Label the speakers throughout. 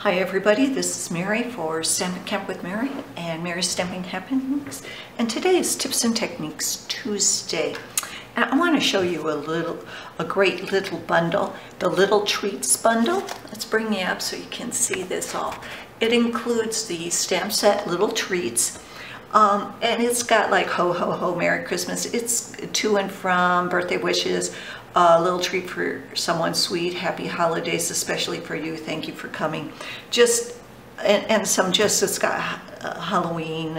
Speaker 1: Hi everybody, this is Mary for Stampin' Camp with Mary and Mary's Stamping Happenings, and today is Tips and Techniques Tuesday. And I want to show you a great little bundle, the Little Treats bundle. Let's bring you up so you can see this all. It includes the stamp set Little Treats, and it's got like ho ho ho Merry Christmas. It's to and from, birthday wishes, a little treat for someone sweet, happy holidays, especially for you, thank you for coming. And some it's got Halloween,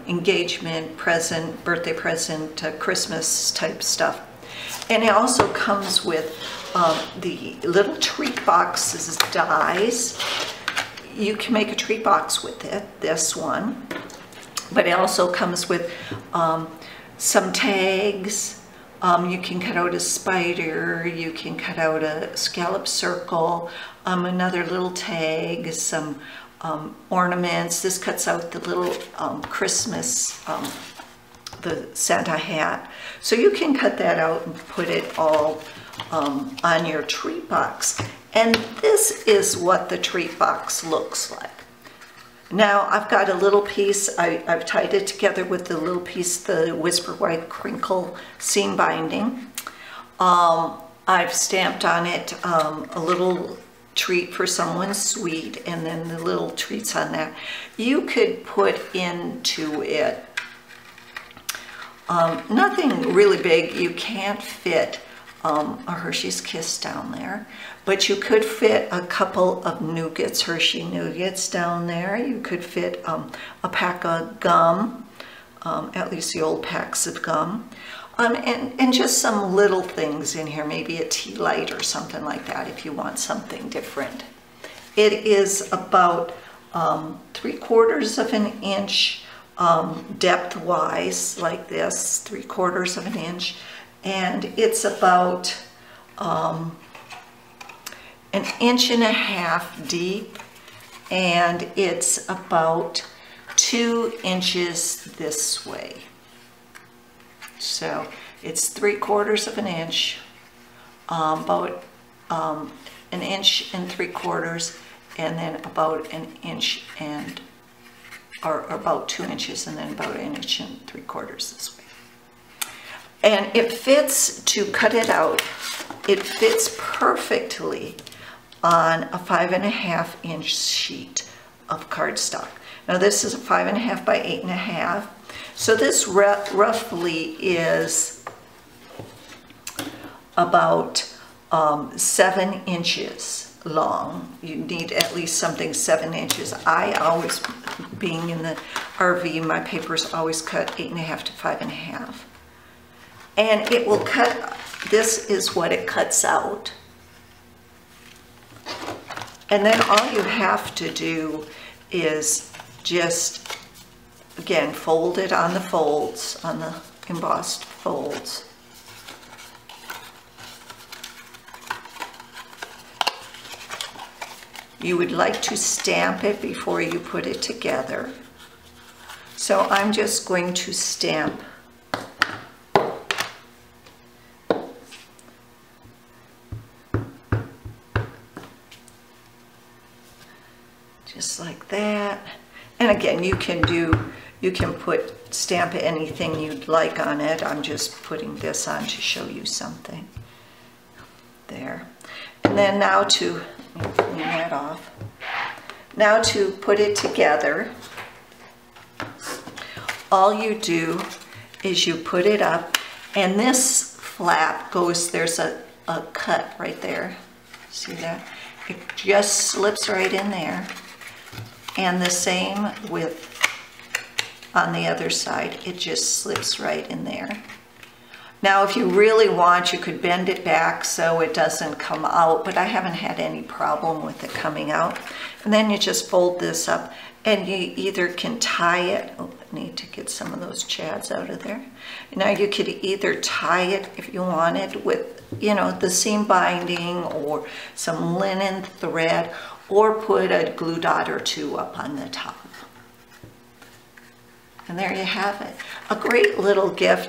Speaker 1: engagement present, birthday present, Christmas type stuff. And it also comes with the little treat boxes, dies. You can make a treat box with it, this one. But it also comes with some tags. You can cut out a spider, you can cut out a scallop circle, another little tag, some ornaments. This cuts out the little Christmas, the Santa hat. So you can cut that out and put it all on your treat box. And this is what the treat box looks like. Now I've got a little piece, I've tied it together with the little piece, the Whisper White Crinkle seam binding. I've stamped on it a little treat for someone sweet, and then the little treats on that. You could put into it nothing really big. You can't fit a Hershey's Kiss down there, but you could fit a couple of nougats, Hershey nougats down there. You could fit a pack of gum, at least the old packs of gum, and just some little things in here, maybe a tea light or something like that if you want something different. It is about 3/4 of an inch depth-wise, like this, 3/4 of an inch. And it's about 1.5 inches deep, and it's about 2 inches this way. So it's 3/4 of an inch, about 1.75 inches, and then about 1 inch or about 2 inches, and then about 1.75 inches this way. And it fits, to cut it out, it fits perfectly on a 5.5 inch sheet of cardstock. Now this is a 5.5 by 8.5. So this roughly is about 7 inches long. You need at least something 7 inches. I always, being in the RV, my papers always cut 8.5 to 5.5. And it will cut, this is what it cuts out. And then all you have to do is just, again, fold it on the folds, on the embossed folds. You would like to stamp it before you put it together. So I'm just going to stamp just like that. And again, you can stamp anything you'd like on it. I'm just putting this on to show you something. There. And then now to, let me clean that off. Now to put it together, all you do is you put it up, and this flap goes, there's a cut right there. See that? It just slips right in there. And the same with on the other side, it just slips right in there. Now if you really want, you could bend it back so it doesn't come out, but I haven't had any problem with it coming out. And then you just fold this up, and you either can tie it, oh, I need to get some of those chads out of there. Now you could either tie it, if you wanted, with, you know, the seam binding or some linen thread, or put a glue dot or two up on the top. And there you have it. A great little gift.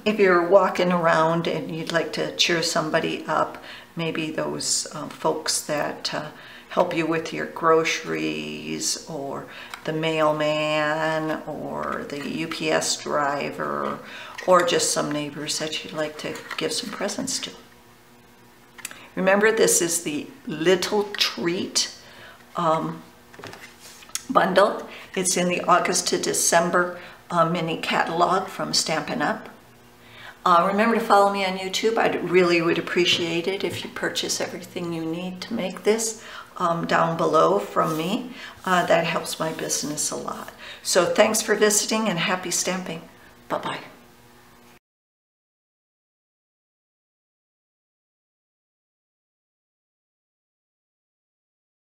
Speaker 1: If you're walking around and you'd like to cheer somebody up, maybe those folks that help you with your groceries, or the mailman, or the UPS driver, or just some neighbors that you'd like to give some presents to. Remember, this is the Little Treat bundle. It's in the August to December mini catalog from Stampin' Up. Remember to follow me on YouTube. I really would appreciate it if you purchase everything you need to make this down below from me. That helps my business a lot. So thanks for visiting, and happy stamping. Bye-bye.